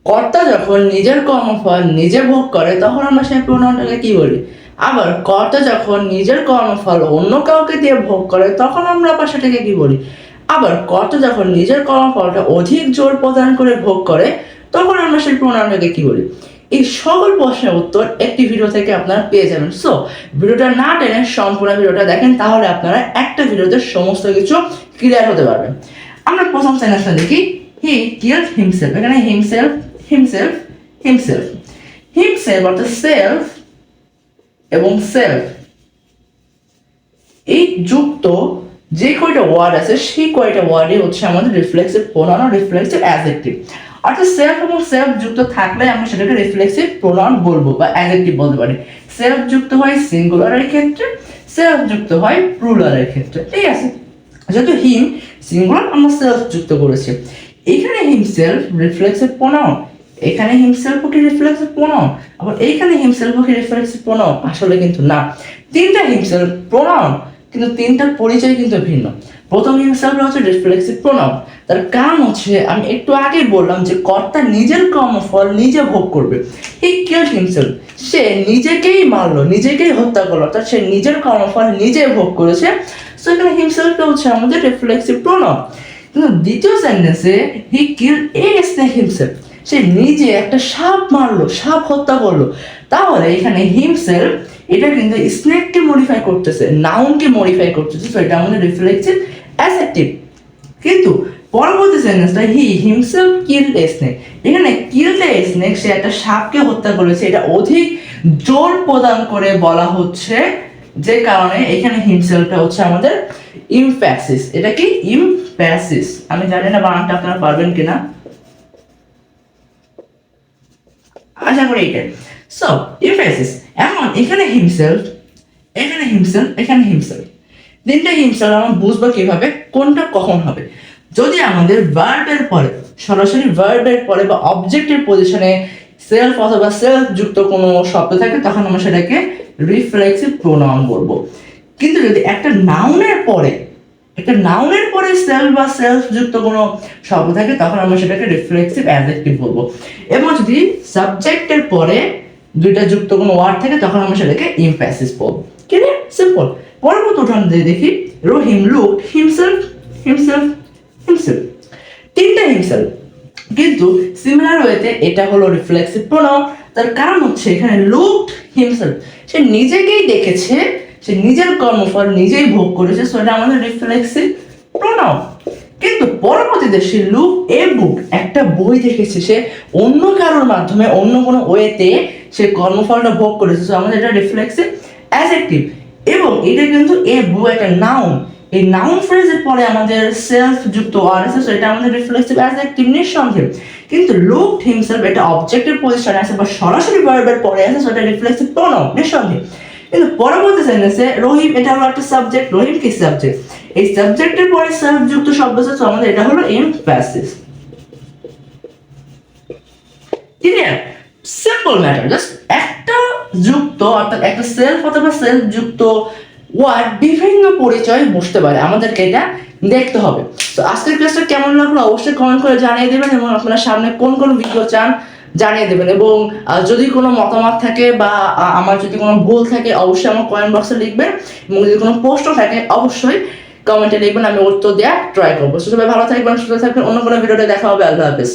কর্তা যখন নিজের কর্মফল নিজে ভোগ করে তখন আমরা সেই প্রোনাউনটাকে কি বলি? আবার কর্তা যখন নিজের কর্মফল অন্য কাউকে দিয়ে ভোগ করে তখন আমরা আবার সেটাকে কি বলি? আবার কর্তা যখন নিজের কর্মফলটা অধিক জোর প্রদান করে ভোগ করে তখন আমরা সেই প্রোনাউনটাকে কি বলি? এই সকল প্রশ্নের উত্তর একটি ভিডিও থেকে আপনারা পেয়ে যাবেন। সো ভিডিওটা না টেনে সম্পূর্ণ ভিডিওটা দেখেন, তাহলে আপনারা একটা ভিডিওতে সমস্ত কিছু ক্লিয়ার হতে পারবেন। আমরা প্রথম সেন্টেন্সটা দেখি, হি কিলড হিমসেলফ। এখানে হিমসেলফ হিমসেলফ হিমসেলফ হিমসেলফ অর্থাৎ সেলফ এবং সেলফ এই যুক্ত যে কয়টা ওয়ার্ড আছে সেই কয়টা ওয়ার্ডই হচ্ছে আমাদের রিফ্লেক্সিভ প্রোনাউন আর রিফ্লেক্সিভ অ্যাডজেক্টিভ। অর্থাৎ সেলফ এবং সেলফ যুক্ত থাকলে আমরা সেটাকে রিফ্লেক্সিভ প্রোনাউন বলবো বা অ্যাডজেক্টিভ বলতে পারি। সেলফ যুক্ত হয় সিঙ্গুলারের ক্ষেত্রে, সেলফ যুক্ত হয় প্লুরালের ক্ষেত্রে। ঠিক আছে, যেহেতু হিম সিঙ্গুলার আমরা সেলফ যুক্ত করেছি। এখানে হিমসেলফ রিফ্লেক্সিভ প্রোনাউন, এখানে হিমসেলফ কি রিফ্লেক্সিভ প্রোনাউন, আবার এইখানে হিমসেলফ কি রিফ্লেক্সিভ প্রোনাউন? আসলে কিন্তু না, তিনটা হিমসেলফ প্রোনাউন কিন্তু তিনটার পরিচয় কিন্তু ভিন্ন। প্রথম হিমসেলফ হচ্ছে রিফ্লেক্সিভ প্রোনাউন, তার কারণ হচ্ছে আমি একটু আগে বললাম যে কর্তা নিজের কর্মফল নিজে ভোগ করবে। হি কিলড হিমসেলফ, সে নিজেকেই মারলো, নিজেকেই হত্যা করলো, অর্থাৎ সে নিজের কর্মফল নিজে ভোগ করেছে। সো এখানে হিমসেলফটা হচ্ছে আমাদের রিফ্লেক্সিভ প্রোনাউন। কিন্তু দ্বিতীয় সেন্টেন্সে হি কিলড এ স্নেক হিমসেলফ, সে নিজে একটা সাপ মারলো, সাপ হত্যা করলো। তাহলে এখানে হিমসেলফ এটা কিন্তু স্নেককে মডিফাই করতেছে, নাউনকে মডিফাই করতেছে। সো এটা আমাদের রিফ্লেক্সিভ অ্যাডজেক্টিভ। কিন্তু পরবর্তী সেন্টেন্সটা he himself killed a snake, এখানে কিলড এ স্নেক, সে একটা সাপকে হত্যা করেছে, এটা অধিক জোর প্রদান করে বলা হচ্ছে, যে কারণে এখানে হিমসেলফটা হচ্ছে আমাদের ইমফ্যাসিস। এটা কি ইমফ্যাসিস? আমি জানি না বানানটা আপনারা পারবেন কিনা, আশা করি এটা। So emphasis. এখন এখানে হিমসেলফ, এখানে হিমসেলফ, এখানে হিমসেলফ, তিনটা হিমসেলফ আমরা বুঝবো কিভাবে কোনটা কখন হবে? যদি আমাদের ভার্বের পরে, সরাসরি ভার্বের পরে বা অবজেক্টের পজিশনে সেলফ অথবা সেলফ যুক্ত কোনো শব্দ থাকে তখন আমরা সেটাকে রিফ্লেক্সিভ প্রোনাউন বলবো। কিন্তু যদি একটা নাউনের পরে, একটা নাউনের পরে সেলফ বা সেলফ যুক্ত কোনো শব্দ থাকে তখন আমরা সেটাকে রিফ্লেক্সিভ অ্যাডজেক্টিভ বলবো। এবং যদি সাবজেক্টের পরে দুইটা যুক্ত কোনো ওয়ার্ড থাকে তখন আমরা সেটাকে ইমফ্যাসিস বলবো। ক্লিয়ার? সিম্পল। পরবর্তী উদাহরণ দিয়ে দেখি, রহিম লুকড হিমসেলফ হিমসেলফ হিমসেলফ, তিনটা হিমসেলফ, কিন্তু সিমিলার ওয়েতে এটা হলো রিফ্লেক্সিভ প্রোনাউন। তার কারণ হচ্ছে এখানে লুকড হিমসেলফ, সে নিজেকেই দেখেছে, সে নিজের কর্মফল নিজেই ভোগ করেছে। সো এটা আমাদের রিফ্লেক্সিভ প্রোনাউন। কিন্তু পরবর্তীতে সে লুক এ বুক, একটা বই দেখেছে, সে অন্য কারোর মাধ্যমে অন্য কোনো ওয়েতে সে কর্মফলটা ভোগ করেছে। সো আমাদের এটা রিফ্লেক্সিভ অ্যাডজেক্টিভ। এবং এটা কিন্তু এ বুক একটা নাউন, এই নাউন ফ্রেজের পরে আমাদের সেলফ যুক্ত ওয়ার্ড আছে, সো এটা আমাদের রিফ্লেক্সিভ অ্যাডজেক্টিভ নিঃসন্দেহে। কিন্তু লুকড হিমসেলফ এটা অবজেক্টের পজিশনে আছে বা সরাসরি ভার্বের পরে আছে, সো এটা রিফ্লেক্সিভ প্রোনাউন নিঃসন্দেহে। কিন্তু পরবর্তী সেন্টেন্সে রহিম এটা হলো একটা সাবজেক্ট, রহিম কি সাবজেক্ট, এই সাবজেক্টের পরে সেলফ যুক্ত শব্দ আছে, সো আমাদের এটা হলো emphasis. Clear? Simple matter. Just একটা যুক্ত অর্থাৎ একটা সেলফ অথবা সেলফ যুক্ত ওয়ার্ড বিভিন্ন পরিচয় বসতে পারে, আমাদেরকে এটা দেখতে হবে। তো আজকের ক্লাসটা কেমন লাগলো অবশ্যই কমেন্ট করে জানিয়ে দেবেন, এবং আপনারা সামনে কোন কোন ভিডিও চান জানিয়ে দেবেন। এবং যদি কোনো মতামত থাকে বা আমার যদি কোনো ভুল থাকে অবশ্যই আমার কমেন্ট বক্সে লিখবেন, এবং যদি কোনো প্রশ্ন থাকে অবশ্যই কমেন্টে লিখবেন, আমি উত্তর দেওয়ার ট্রাই করবো। সবাই ভালো থাকবেন, সুস্থ থাকবেন, অন্য কোনো ভিডিওতে দেখা হবে। আল্লাহ হাফেজ।